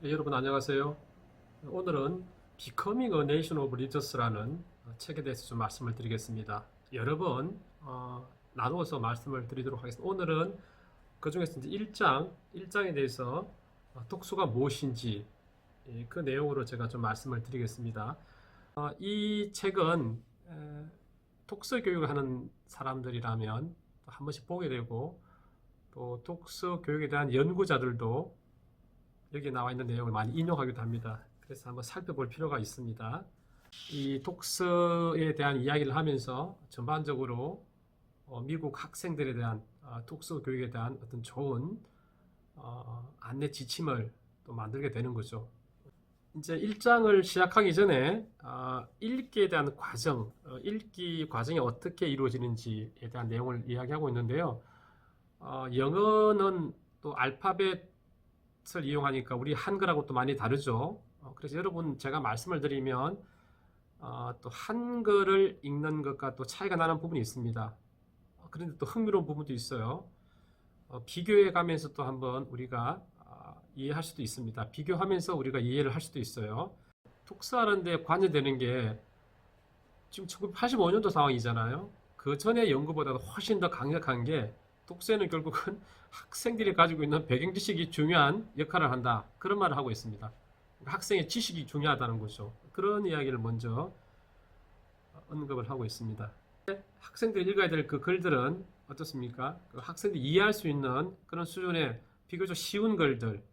네, 여러분 안녕하세요. 오늘은 Becoming a Nation of Leaders라는 책에 대해서 좀 말씀을 드리겠습니다. 여러 번 나누어서 말씀을 드리도록 하겠습니다. 오늘은 그 중에서 이제 1장에 대해서 독서가 무엇인지 그 내용으로 제가 좀 말씀을 드리겠습니다. 이 책은 독서 교육을 하는 사람들이라면 한 번씩 보게 되고 또 독서 교육에 대한 연구자들도 여기 나와 있는 내용을 많이 인용하기도 합니다. 그래서 한번 살펴볼 필요가 있습니다. 이 독서에 대한 이야기를 하면서 전반적으로 미국 학생들에 대한 독서 교육에 대한 어떤 좋은 안내 지침을 또 만들게 되는 거죠. 이제 1장을 시작하기 전에 읽기에 대한 과정, 읽기 과정이 어떻게 이루어지는지에 대한 내용을 이야기하고 있는데요. 영어는 또 알파벳을 이용하니까 우리 한글하고 또 많이 다르죠. 그래서 여러분 제가 말씀을 드리면 또 한글을 읽는 것과 또 차이가 나는 부분이 있습니다. 그런데 또 흥미로운 부분도 있어요. 비교해 가면서 또 한번 우리가 이해할 수도 있습니다. 비교하면서 우리가 이해를 할 수도 있어요. 독서하는데 관여되는 게 지금 1985년도 상황이잖아요. 그 전에 연구보다도 훨씬 더 강력한 게 독서에는 결국은 학생들이 가지고 있는 배경 지식이 중요한 역할을 한다. 그런 말을 하고 있습니다. 학생의 지식이 중요하다는 거죠. 그런 이야기를 먼저 언급을 하고 있습니다. 학생들이 읽어야 될 그 글들은 어떻습니까? 그 학생들이 이해할 수 있는 그런 수준의 비교적 쉬운 글들,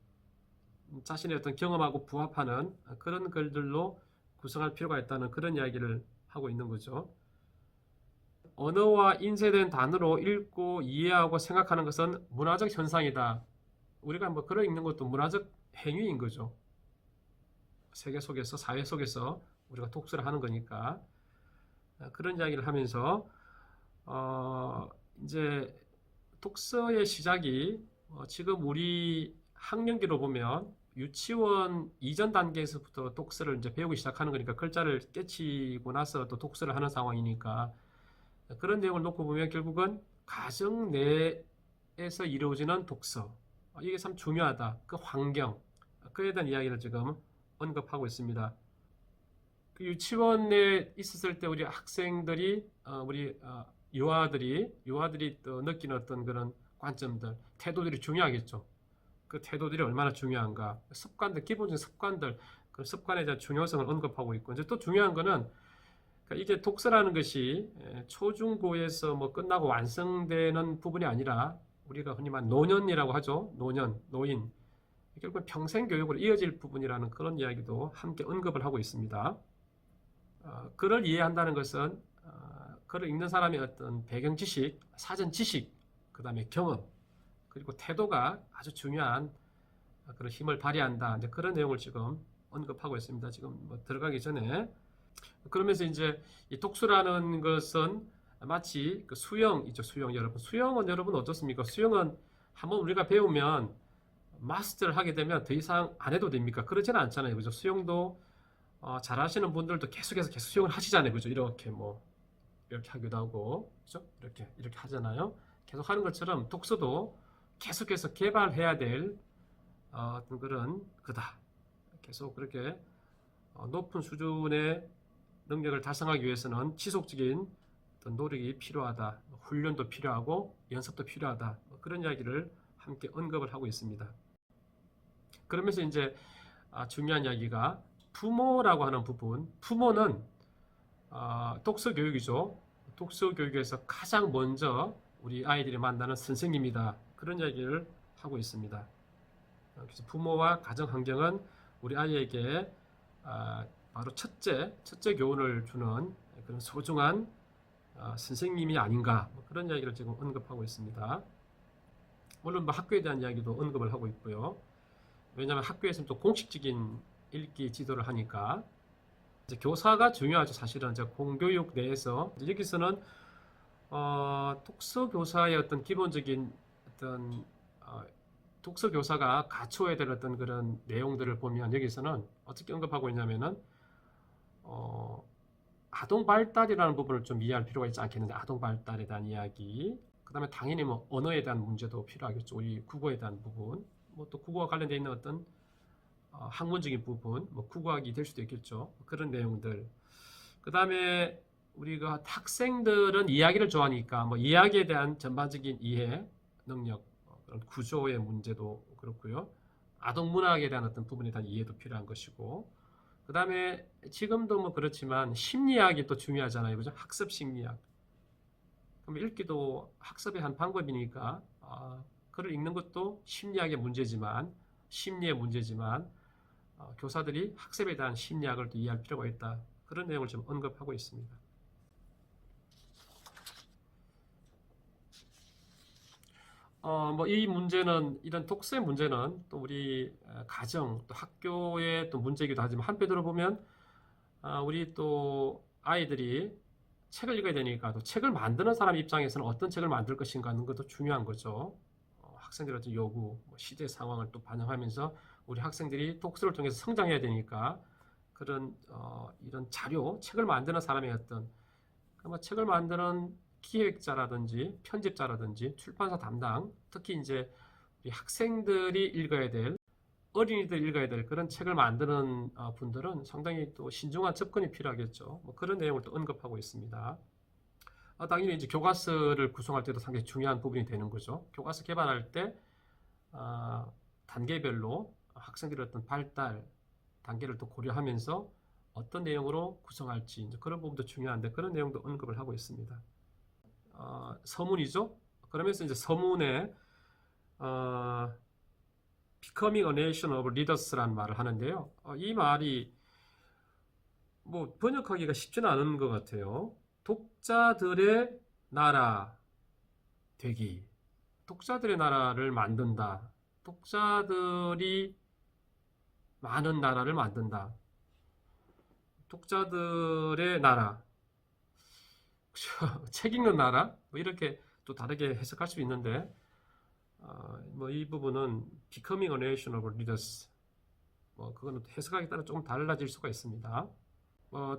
자신의 어떤 경험하고 부합하는 그런 글들로 구성할 필요가 있다는 그런 이야기를 하고 있는 거죠. 언어와 인쇄된 단어로 읽고 이해하고 생각하는 것은 문화적 현상이다. 우리가 뭐 글을 읽는 것도 문화적 행위인 거죠. 세계 속에서, 사회 속에서 우리가 독서를 하는 거니까. 그런 이야기를 하면서 이제 독서의 시작이 지금 우리 학년기로 보면 유치원 이전 단계에서부터 독서를 이제 배우기 시작하는 거니까 글자를 깨치고 나서 또 독서를 하는 상황이니까 그런 내용을 놓고 보면 결국은 가정 내에서 이루어지는 독서 이게 참 중요하다. 그 환경 그에 대한 이야기를 지금 언급하고 있습니다. 그 유치원에 있었을 때 우리 학생들이 우리 유아들이 또 느끼는 어떤 그런 관점들 태도들이 중요하겠죠. 그 태도들이 얼마나 중요한가 습관들 기본적인 습관들 그 습관에 대한 중요성을 언급하고 있고 이제 또 중요한 거는 그러니까 이게 독서라는 것이 초중고에서 뭐 끝나고 완성되는 부분이 아니라 우리가 흔히 말하는 노년이라고 하죠. 노년, 노인. 결국 평생 교육으로 이어질 부분이라는 그런 이야기도 함께 언급을 하고 있습니다. 글을 이해한다는 것은 글을 읽는 사람의 어떤 배경 지식, 사전 지식, 그 다음에 경험, 그리고 태도가 아주 중요한 그런 힘을 발휘한다. 이제 그런 내용을 지금 언급하고 있습니다. 지금 뭐 들어가기 전에. 그러면서 이제 이 독서라는 것은 마치 그 수영이죠. 수영 여러분. 수영은 여러분 어떻습니까? 수영은 한번 우리가 배우면 마스터를 하게 되면 더 이상 안 해도 됩니까? 그렇지는 않잖아요. 그죠? 수영도 잘하시는 분들도 계속 수영을 하시잖아요. 그죠? 이렇게 뭐 이렇게 하기도 하고 그죠? 이렇게 하잖아요. 계속 하는 것처럼 독서도 계속해서 개발해야 될 어떤 그런 거다. 계속 그렇게 높은 수준의 능력을 달성하기 위해서는 지속적인 어떤 노력이 필요하다. 훈련도 필요하고 연습도 필요하다. 그런 이야기를 함께 언급을 하고 있습니다. 그러면서 이제 중요한 이야기가 부모라고 하는 부분. 부모는 독서 교육이죠. 독서 교육에서 가장 먼저 우리 아이들이 만나는 선생님이다. 그런 이야기를 하고 있습니다. 그래서 부모와 가정 환경은 우리 아이에게 바로 첫째 교훈을 주는 그런 소중한 선생님이 아닌가 그런 이야기를 지금 언급하고 있습니다. 물론 뭐 학교에 대한 이야기도 언급을 하고 있고요. 왜냐하면 학교에서는 또 공식적인 읽기 지도를 하니까 이제 교사가 중요하죠. 사실은 이제 공교육 내에서 이제 여기서는 독서 교사의 어떤 기본적인 어떤 독서 교사가 갖춰야 될 어떤 그런 내용들을 보면 여기서는 어떻게 언급하고 있냐면은 아동 발달이라는 부분을 좀 이해할 필요가 있지 않겠는데 아동 발달에 대한 이야기 그 다음에 당연히 뭐 언어에 대한 문제도 필요하겠죠. 우리 국어에 대한 부분 뭐 또 국어와 관련되어 있는 어떤 학문적인 부분, 뭐 국어학이 될 수도 있겠죠. 그런 내용들. 그 다음에 우리가 학생들은 이야기를 좋아하니까 뭐 이야기에 대한 전반적인 이해, 능력, 그런 구조의 문제도 그렇고요. 아동 문학에 대한 어떤 부분에 대한 이해도 필요한 것이고, 그 다음에 지금도 뭐 그렇지만 심리학이 또 중요하잖아요. 그죠? 학습 심리학. 그럼 읽기도 학습의 한 방법이니까 글을 읽는 것도 심리학의 문제지만 심리의 문제지만 교사들이 학습에 대한 심리학을 또 이해할 필요가 있다. 그런 내용을 좀 언급하고 있습니다. 뭐 이 문제는 이런 독서의 문제는 또 우리 가정 또 학교의 또 문제이기도 하지만 한편으로 보면 우리 또 아이들이 책을 읽어야 되니까 또 책을 만드는 사람 입장에서는 어떤 책을 만들 것인가 하는 것도 중요한 거죠. 학생들의 어떤 요구, 시대 상황을 또 반영하면서 우리 학생들이 독서를 통해서 성장해야 되니까 그런 이런 자료, 책을 만드는 사람의 어떤 책을 만드는 기획자라든지 편집자라든지 출판사 담당, 특히 이제 우리 학생들이 읽어야 될 어린이들이 읽어야 될 그런 책을 만드는 분들은 상당히 또 신중한 접근이 필요하겠죠. 뭐 그런 내용을 또 언급하고 있습니다. 당연히 이제 교과서를 구성할 때도 상당히 중요한 부분이 되는 거죠. 교과서 개발할 때 단계별로 학생들의 어떤 발달 단계를 또 고려하면서 어떤 내용으로 구성할지 이제 그런 부분도 중요한데 그런 내용도 언급을 하고 있습니다. 서문이죠. 그러면서 이제 서문에 Becoming a Nation of Leaders라는 말을 하는데요. 이 말이 뭐 번역하기가 쉽지는 않은 것 같아요. 독자들의 나라 되기, 독자들의 나라를 만든다. 독자들이 많은 나라를 만든다. 독자들의 나라, 책 읽는 나라, 뭐 이렇게 또 다르게 해석할 수 있는데, 뭐 이 부분은 Becoming a Nation of Leaders, 뭐 그거는 해석하기에 따라 조금 달라질 수가 있습니다.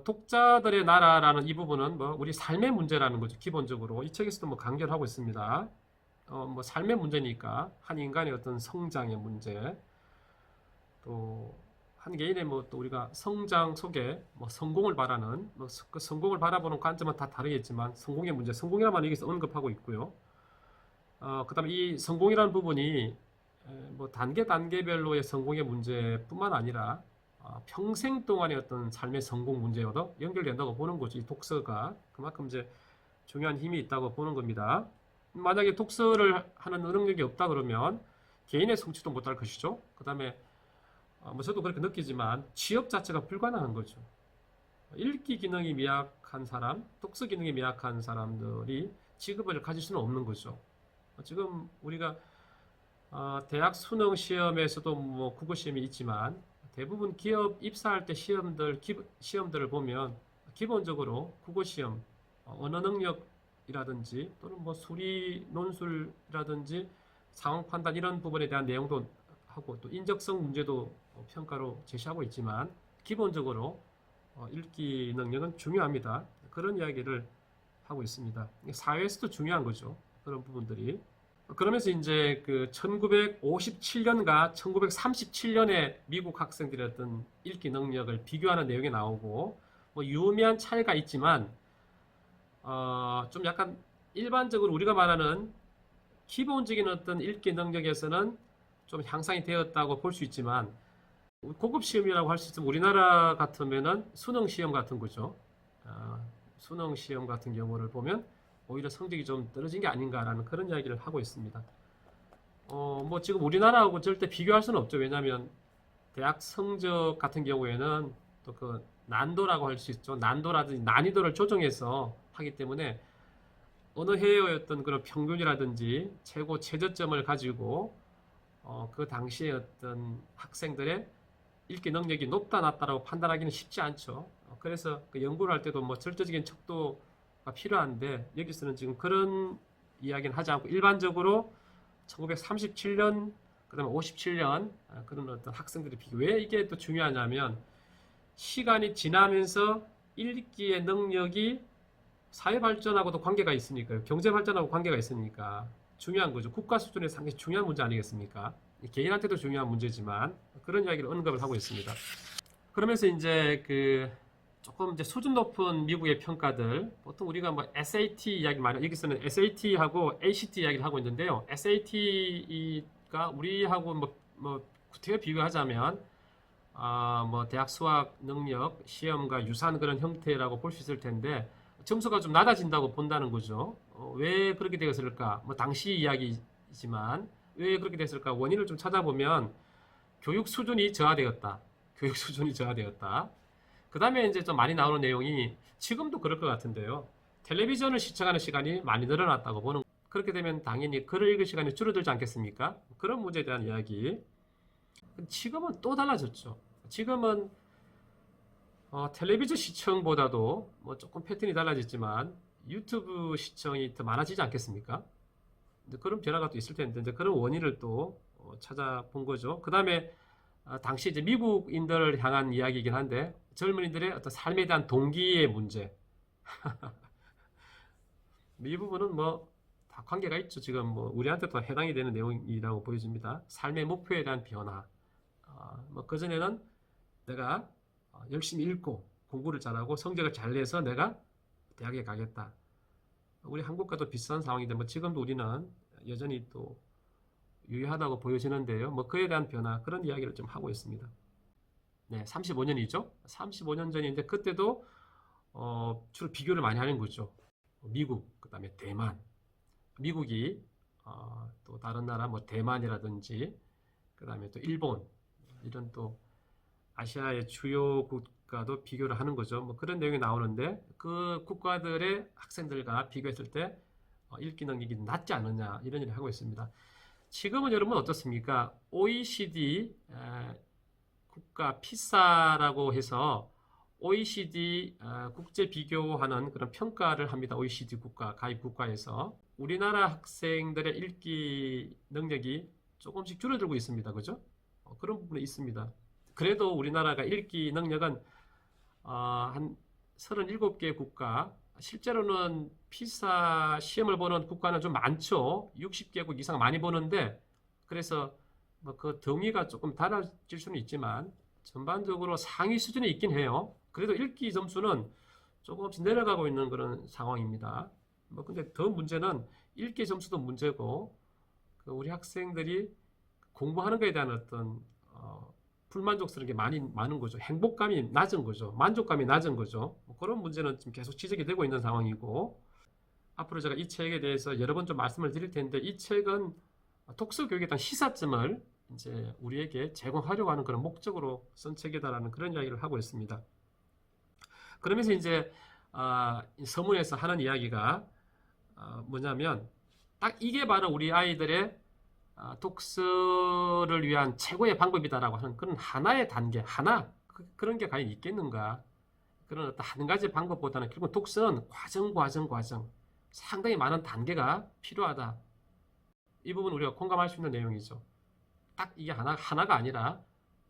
독자들의 나라라는 이 부분은 뭐 우리 삶의 문제라는 거죠. 기본적으로 이 책에서도 뭐 강조를 하고 있습니다. 뭐 삶의 문제니까 한 인간의 어떤 성장의 문제, 또 한 개인의 뭐 또 우리가 성장 속에 뭐 성공을 바라는 뭐 그 성공을 바라보는 관점은 다 다르겠지만 성공의 문제, 성공이라는 말 여기서 언급하고 있고요. 그다음에 이 성공이라는 부분이 뭐 단계별로의 성공의 문제뿐만 아니라 평생 동안의 어떤 삶의 성공 문제와도 연결된다고 보는 거죠. 이 독서가 그만큼 이제 중요한 힘이 있다고 보는 겁니다. 만약에 독서를 하는 능력이 없다 그러면 개인의 성취도 못할 것이죠. 그 다음에 뭐 저도 그렇게 느끼지만 취업 자체가 불가능한 거죠. 읽기 기능이 미약한 사람, 독서 기능이 미약한 사람들이 직업을 가질 수는 없는 거죠. 지금 우리가 대학 수능 시험에서도 뭐 국어 시험이 있지만 대부분 기업 입사할 때 시험들을 보면 기본적으로 국어 시험, 언어 능력이라든지 또는 뭐 수리 논술이라든지 상황 판단 이런 부분에 대한 내용도 하고 또 인적성 문제도 평가로 제시하고 있지만 기본적으로 읽기 능력은 중요합니다. 그런 이야기를 하고 있습니다. 사회에서도 중요한 거죠. 그런 부분들이. 그러면서 이제 그 1957년과 1937년에 미국 학생들의 어떤 읽기 능력을 비교하는 내용이 나오고 뭐 유의미한 차이가 있지만 좀 약간 일반적으로 우리가 말하는 기본적인 어떤 읽기 능력에서는 좀 향상이 되었다고 볼 수 있지만 고급 시험이라고 할 수 있으면 우리나라 같으면은 수능 시험 같은 거죠. 수능 시험 같은 경우를 보면 오히려 성적이 좀 떨어진 게 아닌가라는 그런 이야기를 하고 있습니다. 뭐 지금 우리나라하고 절대 비교할 수는 없죠. 왜냐하면 대학 성적 같은 경우에는 또 그 난도라고 할 수 있죠. 난도라든지 난이도를 조정해서 하기 때문에 어느 해의 어떤 그런 평균이라든지 최고 최저점을 가지고 그 당시에 어떤 학생들의 읽기 능력이 높다 낮다라고 판단하기는 쉽지 않죠. 그래서 그 연구를 할 때도 뭐 절대적인 척도가 필요한데 여기서는 지금 그런 이야기는 하지 않고 일반적으로 1937년 그다음에 57년 그런 어떤 학생들의 비교. 왜 이게 또 중요하냐면 시간이 지나면서 읽기의 능력이 사회 발전하고도 관계가 있으니까요. 경제 발전하고 관계가 있으니까 중요한 거죠. 국가 수준에서 상당히 중요한 문제 아니겠습니까? 개인한테도 중요한 문제지만 그런 이야기를 언급을 하고 있습니다. 그러면서 이제 그 조금 이제 수준 높은 미국의 평가들, 보통 우리가 뭐 SAT 이야기 많이, 여기서는 SAT하고 ACT 이야기를 하고 있는데요. SAT가 우리하고 뭐 구태여 비교하자면 뭐 대학 수학 능력 시험과 유사한 그런 형태라고 볼 수 있을 텐데 점수가 좀 낮아진다고 본다는 거죠. 왜 그렇게 되었을까? 뭐 당시 이야기지만 왜 그렇게 됐을까? 원인을 좀 찾아보면 교육 수준이 저하되었다. 교육 수준이 저하되었다. 그 다음에 이제 좀 많이 나오는 내용이 지금도 그럴 것 같은데요. 텔레비전을 시청하는 시간이 많이 늘어났다고 보는, 그렇게 되면 당연히 글을 읽을 시간이 줄어들지 않겠습니까? 그런 문제에 대한 이야기. 지금은 또 달라졌죠. 지금은 텔레비전 시청보다도 뭐 조금 패턴이 달라졌지만 유튜브 시청이 더 많아지지 않겠습니까? 그런 변화가 또 있을 텐데 이제 그런 원인을 또 찾아본 거죠. 그 다음에 당시 이제 미국인들을 향한 이야기이긴 한데 젊은이들의 어떤 삶에 대한 동기의 문제. 이 부분은 뭐 다 관계가 있죠. 지금 뭐 우리한테도 해당이 되는 내용이라고 보여집니다. 삶의 목표에 대한 변화. 뭐 그전에는 내가 열심히 읽고 공부를 잘하고 성적을 잘 내서 내가 대학에 가겠다. 우리 한국과도 비슷한 상황인데 뭐 지금도 우리는 여전히 또 유효하다고 보여지는데요. 뭐 그에 대한 변화 그런 이야기를 좀 하고 있습니다. 네, 35년이죠. 35년 전인데 그때도 주로 비교를 많이 하는 거죠. 미국, 그다음에 대만. 미국이 또 다른 나라 뭐 대만이라든지 그다음에 또 일본 이런 또 아시아의 주요 국가도 비교를 하는 거죠. 뭐 그런 내용이 나오는데 그 국가들의 학생들과 비교했을 때 읽기 능력이 낮지 않느냐 이런 일을 하고 있습니다. 지금은 여러분 어떻습니까? OECD 국가 피사라고 해서 OECD 국제 비교하는 그런 평가를 합니다. OECD 국가, 가입 국가에서 우리나라 학생들의 읽기 능력이 조금씩 줄어들고 있습니다. 그죠? 그런 부분이 있습니다. 그래도 우리나라가 읽기 능력은 한 37개 국가, 실제로는 피사 시험을 보는 국가는 좀 많죠. 60개국 이상 많이 보는데 그래서 뭐 그 등위가 조금 달라질 수는 있지만 전반적으로 상위 수준에 있긴 해요. 그래도 읽기 점수는 조금씩 내려가고 있는 그런 상황입니다. 뭐 근데 더 문제는 읽기 점수도 문제고 우리 학생들이 공부하는 것에 대한 어떤 불만족스러운 게 많은 거죠. 행복감이 낮은 거죠. 만족감이 낮은 거죠. 뭐 그런 문제는 지금 계속 지적이 되고 있는 상황이고 앞으로 제가 이 책에 대해서 여러 번 좀 말씀을 드릴 텐데 이 책은 독서 교육에 대한 시사점을 이제 우리에게 제공하려고 하는 그런 목적으로 쓴 책이다라는 그런 이야기를 하고 있습니다. 그러면서 이제 서문에서 하는 이야기가 뭐냐면 딱 이게 바로 우리 아이들의 독서를 위한 최고의 방법이다라고 하는 그런 하나의 단계, 그런 게 과연 있겠는가? 그런 어떤 한 가지 방법보다는 결국 독서는 과정. 상당히 많은 단계가 필요하다. 이 부분 우리가 공감할 수 있는 내용이죠. 딱 이게 하나가 아니라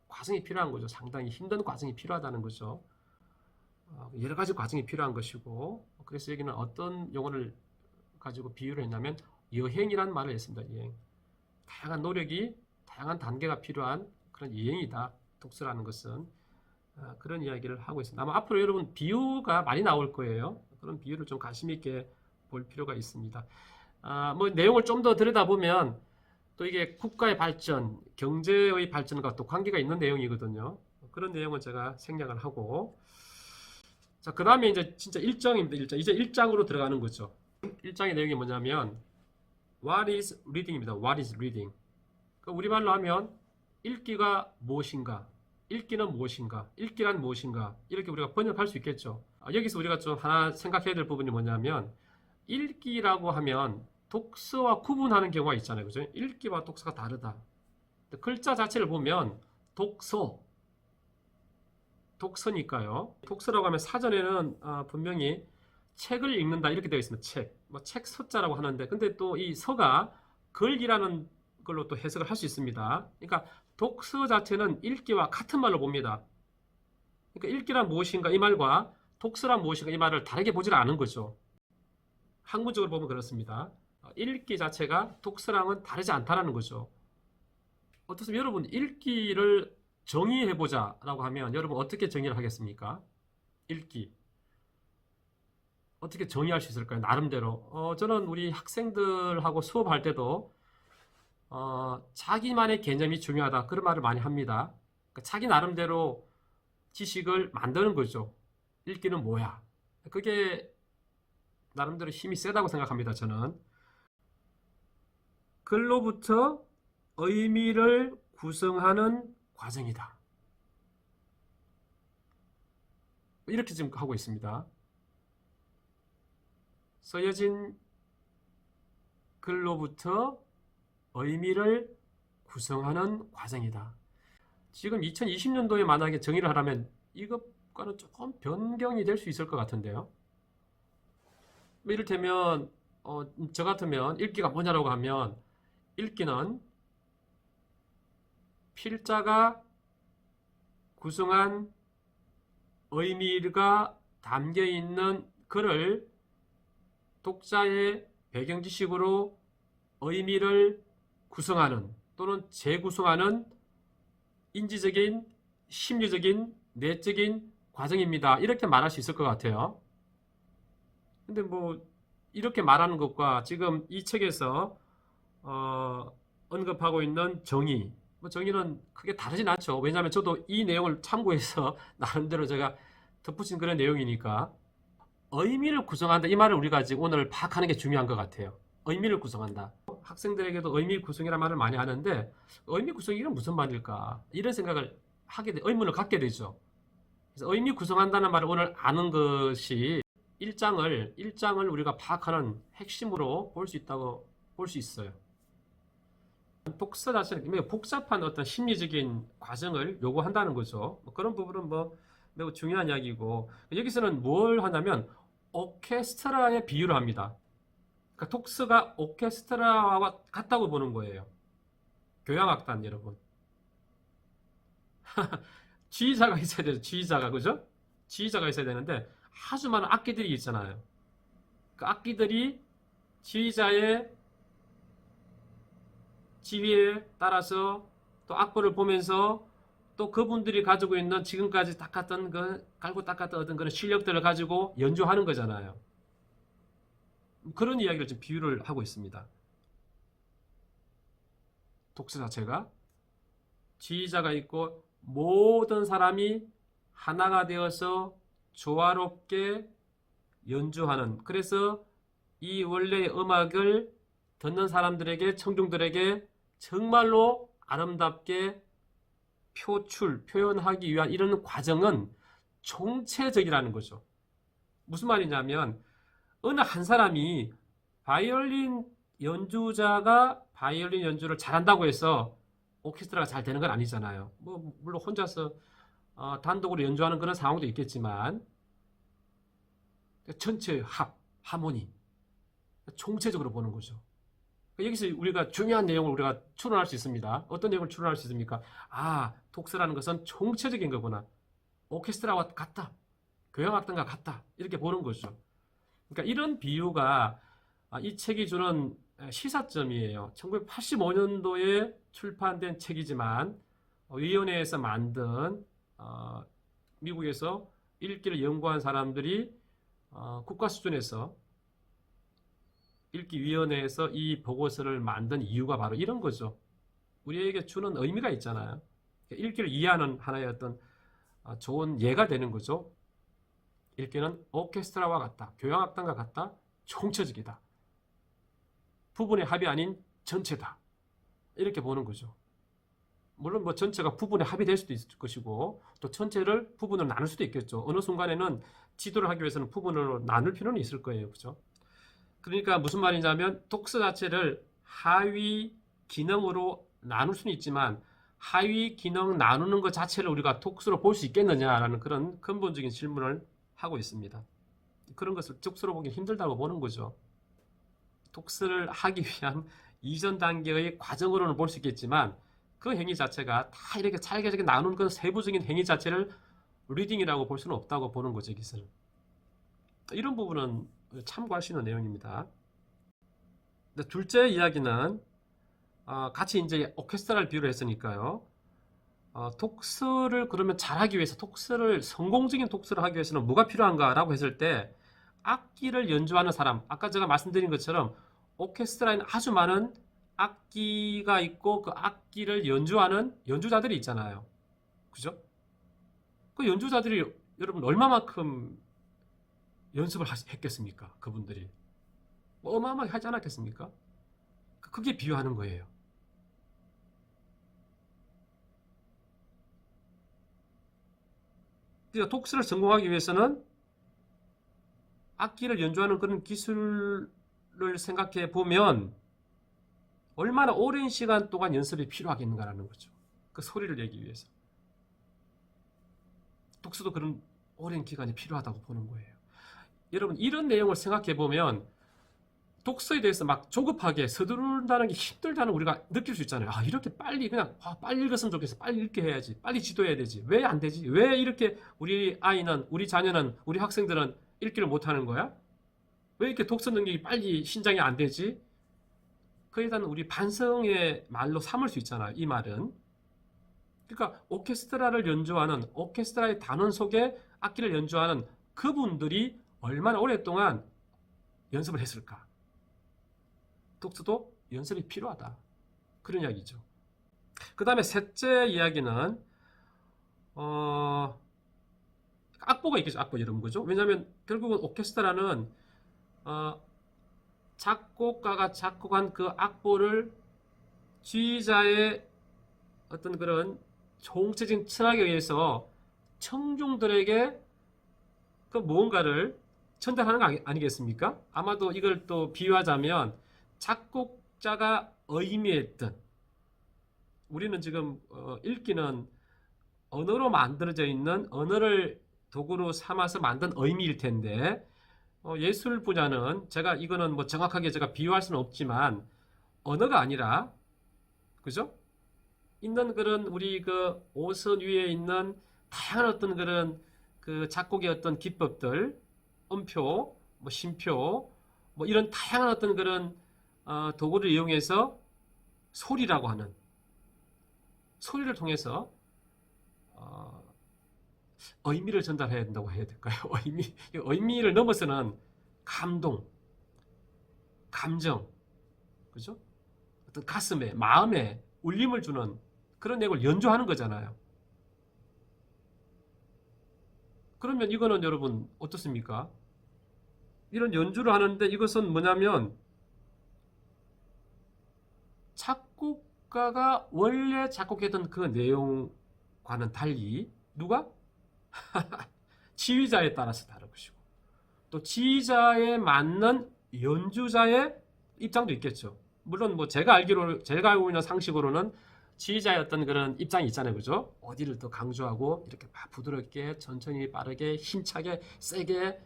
과정이 필요한 거죠. 상당히 힘든 과정이 필요하다는 거죠. 여러 가지 과정이 필요한 것이고 그래서 여기는 어떤 용어를 가지고 비유를 했냐면 여행이라는 말을 했습니다. 여행. 다양한 노력이 다양한 단계가 필요한 그런 여행이다. 독서라는 것은 그런 이야기를 하고 있습니다. 아마 앞으로 여러분 비유가 많이 나올 거예요. 그런 비유를 좀 관심 있게 볼 필요가 있습니다. 뭐 내용을 좀 더 들여다보면 또 이게 국가의 발전, 경제의 발전과 또 관계가 있는 내용이거든요. 그런 내용은 제가 생략을 하고 자, 그 다음에 이제 진짜 1장입니다. 1장. 이제 1장으로 들어가는 거죠. 1장의 내용이 뭐냐면 What is reading입니다. What is reading? 우리말로 하면 읽기가 무엇인가? 읽기는 무엇인가? 읽기란 무엇인가? 이렇게 우리가 번역할 수 있겠죠. 여기서 우리가 좀 하나 생각해야 될 부분이 뭐냐면 읽기라고 하면 독서와 구분하는 경우가 있잖아요. 그죠? 읽기와 독서가 다르다. 글자 자체를 보면 독서니까요. 독서라고 하면 사전에는 분명히 책을 읽는다 이렇게 되어 있습니다. 책 서자라고 하는데 근데 또 이 서가 글이라는 걸로 또 해석을 할 수 있습니다. 그러니까 독서 자체는 읽기와 같은 말로 봅니다. 그러니까 읽기란 무엇인가 이 말과 독서란 무엇인가 이 말을 다르게 보질 않은 거죠. 학문적으로 보면 그렇습니다. 읽기 자체가 독서랑은 다르지 않다라는 거죠. 어떻습니까? 여러분 읽기를 정의해보자 라고 하면 여러분 어떻게 정의를 하겠습니까? 읽기 어떻게 정의할 수 있을까요? 나름대로 저는 우리 학생들하고 수업할 때도 자기만의 개념이 중요하다 그런 말을 많이 합니다. 그러니까 자기 나름대로 지식을 만드는 거죠. 읽기는 뭐야? 그게 나름대로 힘이 세다고 생각합니다. 저는 글로부터 의미를 구성하는 과정이다. 이렇게 지금 하고 있습니다. 써여진 글로부터 의미를 구성하는 과정이다. 지금 2020년도에 만약에 정의를 하라면 이것과는 조금 변경이 될 수 있을 것 같은데요. 이를테면 저 같으면 읽기가 뭐냐라고 하면 읽기는 필자가 구성한 의미가 담겨 있는 글을 독자의 배경 지식으로 의미를 구성하는 또는 재구성하는 인지적인, 심리적인, 내적인 과정입니다. 이렇게 말할 수 있을 것 같아요. 근데 뭐 이렇게 말하는 것과 지금 이 책에서 언급하고 있는 정의, 뭐 정의는 크게 다르진 않죠. 왜냐하면 저도 이 내용을 참고해서 나름대로 제가 덧붙인 그런 내용이니까. 의미를 구성한다 이 말을 우리가 지금 오늘 파악하는 게 중요한 것 같아요. 의미를 구성한다. 학생들에게도 의미 구성이라는 말을 많이 하는데 의미 구성이란 무슨 말일까? 이런 생각을 의문을 갖게 되죠. 그래서 의미 구성한다는 말을 오늘 아는 것이 일장을 우리가 파악하는 핵심으로 볼 수 있다고 볼 수 있어요. 독서 자체는 굉장히 복잡한 어떤 심리적인 과정을 요구한다는 거죠. 그런 부분은 매우 중요한 이야기고 여기서는 뭘 하냐면 오케스트라의 비유를 합니다. 그러니까 독서가 오케스트라와 같다고 보는 거예요. 교향악단 여러분. 지휘자가 있어야 되죠. 지휘자가 그죠? 지휘자가 있어야 되는데 아주 많은 악기들이 있잖아요. 그 악기들이 지휘자의 지휘에 따라서 또 악보를 보면서 또 그분들이 가지고 있는 지금까지 닦았던 갈고 닦았던 어떤 그런 실력들을 가지고 연주하는 거잖아요. 그런 이야기를 좀 비유를 하고 있습니다. 독서 자체가 지휘자가 있고 모든 사람이 하나가 되어서 조화롭게 연주하는, 그래서 이 원래의 음악을 듣는 사람들에게, 청중들에게 정말로 아름답게 표현하기 위한 이런 과정은 총체적이라는 거죠. 무슨 말이냐면 어느 한 사람이 바이올린 연주자가 바이올린 연주를 잘한다고 해서 오케스트라가 잘 되는 건 아니잖아요. 물론 혼자서 단독으로 연주하는 그런 상황도 있겠지만 전체 하모니 총체적으로 보는 거죠. 여기서 우리가 중요한 내용을 우리가 추론할 수 있습니다. 어떤 내용을 추론할 수 있습니까? 독서라는 것은 총체적인 거구나. 오케스트라와 같다. 교향악단과 같다. 이렇게 보는 거죠. 그러니까 이런 비유가 이 책이 주는 시사점이에요. 1985년도에 출판된 책이지만 위원회에서 만든 미국에서 읽기를 연구한 사람들이 국가 수준에서 읽기위원회에서 이 보고서를 만든 이유가 바로 이런 거죠. 우리에게 주는 의미가 있잖아요. 읽기를 이해하는 하나의 어떤 좋은 예가 되는 거죠. 읽기는 오케스트라와 같다. 교향악단과 같다. 총체적이다. 부분의 합이 아닌 전체다. 이렇게 보는 거죠. 물론 전체가 부분의 합이 될 수도 있을 것이고 또 전체를 부분으로 나눌 수도 있겠죠. 어느 순간에는 지도를 하기 위해서는 부분으로 나눌 필요는 있을 거예요. 그렇죠? 그러니까 무슨 말이냐면 독서 자체를 하위 기능으로 나눌 수는 있지만 하위 기능 나누는 것 자체를 우리가 독서로 볼 수 있겠느냐라는 그런 근본적인 질문을 하고 있습니다. 그런 것을 독서로 보기 힘들다고 보는 거죠. 독서를 하기 위한 이전 단계의 과정으로는 볼 수 있겠지만 그 행위 자체가 다 이렇게 잘게 나누는 그 세부적인 행위 자체를 리딩이라고 볼 수는 없다고 보는 거죠. 여기서는. 이런 부분은 참고할 수 있는 내용입니다. 둘째 이야기는 같이 이제 오케스트라를 비유를 했으니까요. 독서를 그러면 잘하기 위해서, 독서를 성공적인 독서를 하기 위해서는 뭐가 필요한가라고 했을 때 악기를 연주하는 사람, 아까 제가 말씀드린 것처럼 오케스트라에는 아주 많은 악기가 있고 그 악기를 연주하는 연주자들이 있잖아요. 그죠? 그 연주자들이 여러분 얼마만큼 연습을 했겠습니까? 그분들이 뭐 어마어마하게 하지 않았겠습니까? 그게 비유하는 거예요. 그러니까 독서를 성공하기 위해서는 악기를 연주하는 그런 기술을 생각해 보면 얼마나 오랜 시간 동안 연습이 필요하겠는가라는 거죠. 그 소리를 내기 위해서. 독서도 그런 오랜 기간이 필요하다고 보는 거예요. 여러분, 이런 내용을 생각해 보면 독서에 대해서 막 조급하게 서두른다는 게 힘들다는 우리가 느낄 수 있잖아요. 이렇게 빨리 그냥 빨리 읽었으면 좋겠어. 빨리 읽게 해야지. 빨리 지도해야 되지. 왜 안 되지? 왜 이렇게 우리 아이는, 우리 자녀는, 우리 학생들은 읽기를 못하는 거야? 왜 이렇게 독서 능력이 빨리 신장이 안 되지? 그에 대한 우리 반성의 말로 삼을 수 있잖아요. 이 말은. 그러니까 오케스트라를 연주하는, 오케스트라의 단원 속에 악기를 연주하는 그분들이 얼마나 오랫동안 연습을 했을까? 독서도 연습이 필요하다. 그런 이야기죠. 그 다음에 셋째 이야기는 악보가 있겠죠. 악보 이런 거죠. 왜냐하면 결국은 오케스트라는 작곡가가 작곡한 그 악보를 지휘자의 어떤 그런 총체적인 철학에 의해서 청중들에게 그 무언가를 전달하는 거 아니겠습니까? 아마도 이걸 또 비유하자면 작곡자가 의미했던, 우리는 지금 읽기는 언어로 만들어져 있는, 언어를 도구로 삼아서 만든 의미일 텐데 예술 분야는 제가 이거는 뭐 정확하게 제가 비유할 수는 없지만 언어가 아니라, 그죠? 있는 그런 우리 그 오선 위에 있는 다양한 어떤 그런 그 작곡의 어떤 기법들, 음표, 뭐 심표, 뭐 이런 다양한 어떤 그런 도구를 이용해서 소리라고 하는, 소리를 통해서 의미를 전달해야 된다고 해야 될까요? 의미를 넘어서는 감동, 감정, 그죠? 어떤 가슴에, 마음에 울림을 주는 그런 내용을 연주하는 거잖아요. 그러면 이거는 여러분 어떻습니까? 이런 연주를 하는데 이것은 뭐냐면 작곡가가 원래 작곡했던 그 내용과는 달리 누가? 지휘자에 따라서 다른 것이고, 또 지휘자에 맞는 연주자의 입장도 있겠죠. 물론 뭐 제가 알고 있는 상식으로는 지휘자의 어떤 그런 입장이 있잖아요. 그죠? 어디를 더 강조하고 이렇게 막 부드럽게 천천히 빠르게 힘차게 세게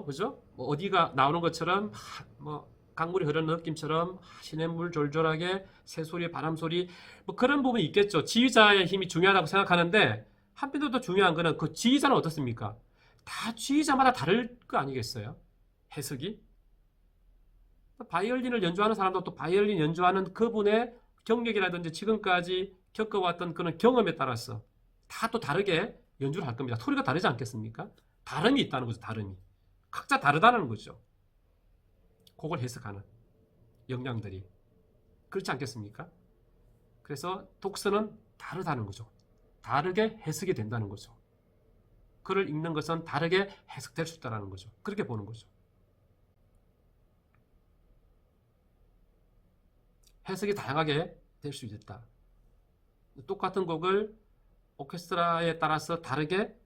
그죠? 뭐 어디가 나오는 것처럼 뭐 강물이 흐르는 느낌처럼 시냇물 졸졸하게 새소리 바람소리 뭐 그런 부분이 있겠죠. 지휘자의 힘이 중요하다고 생각하는데 한편으로 더 중요한 거는 그 지휘자는 어떻습니까? 다 지휘자마다 다를 거 아니겠어요? 해석이? 바이올린을 연주하는 사람도 또 바이올린 연주하는 그분의 경력이라든지 지금까지 겪어왔던 그런 경험에 따라서 다 또 다르게 연주를 할 겁니다. 소리가 다르지 않겠습니까? 다름이 있다는 거죠. 다름이. 각자 다르다는 거죠. 그걸 해석하는 역량들이. 그렇지 않겠습니까? 그래서 독서는 다르다는 거죠. 다르게 해석이 된다는 거죠. 글을 읽는 것은 다르게 해석될 수 있다는 거죠. 그렇게 보는 거죠. 해석이 다양하게 될 수 있다. 똑같은 곡을 오케스트라에 따라서 다르게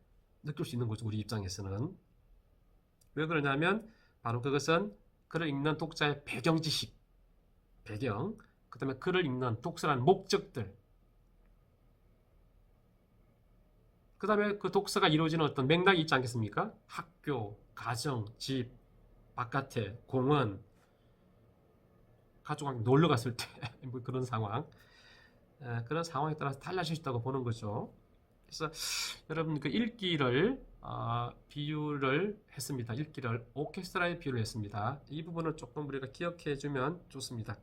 느낄 수 있는 거죠. 우리 입장에서는. 왜 그러냐면 바로 그것은 글을 읽는 독자의 배경 지식, 배경, 그 다음에 글을 읽는 독서라는 목적들, 그 다음에 그 독서가 이루어지는 어떤 맥락이 있지 않겠습니까? 학교, 가정, 집, 바깥에, 공원, 가족과 놀러 갔을 때 뭐 그런 상황, 그런 상황에 따라서 달라질 수 있다고 보는 거죠. 그래서 여러분 그 읽기를 비유를 했습니다. 읽기를 오케스트라에 비유를 했습니다. 이 부분을 조금 우리가 기억해 주면 좋습니다.